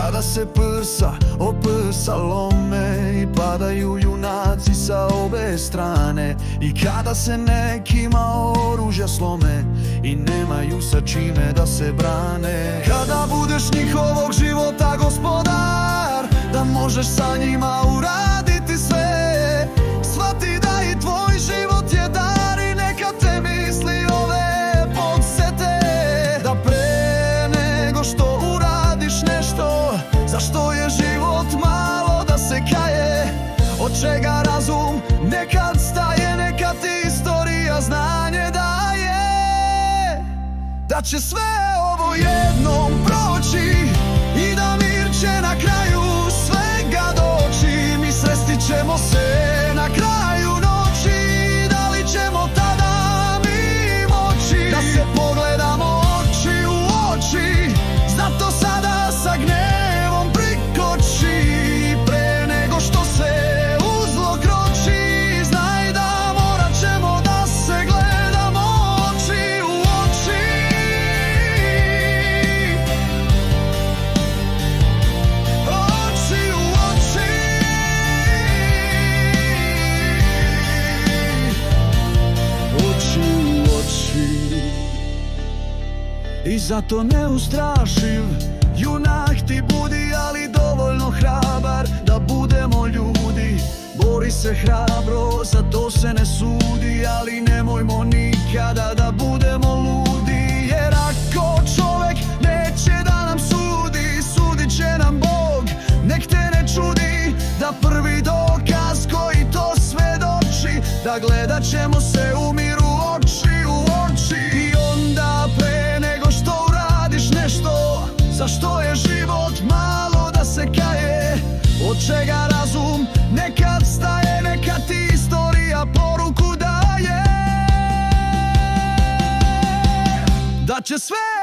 Kada se prsa o prsa lome i padaju junaci sa obe strane, i kada se nekima oružja slome i nemaju sa čime da se brane. Kada budeš njihovog života gospodar, da možeš sa njima uraditi sve, shvati da i tvoj život je dar i neka te misli ove podsete. Da pre nego što uradiš nešto za što je život malo, da se kaje, od čega razum nekad staje, neka ti istorija znanje daje. Da će sve ovo jednom proći i da mir će na kraju svega doći. Mi sresti ćemo se na kraju noći, da li ćemo tada mi moći da se pogledamo oči u oči. Zato sada sa gnevom prikoči, pre nego što se u zlo kroči. Znaj da morat ćemo da se gledamo oči u oči. Oči u oči. Oči u oči. I zato neustrašiv junak ti budi, ali dovoljno hrabar da budemo ljudi. Bori se hrabro, za to se ne sudi, ali nemojmo nikada da budemo ludi. Jer ako čovek neće da nam sudi, sudit će nam Bog. Nek te ne čudi da prvi dokaz koji to svedoči, da gledat ćemo se u miru oči u oči. I onda pre nego što uradiš nešto za što je život malo, da se kaje, od čega razum nekad staje, neka ti istorija poruku daje. Da će sve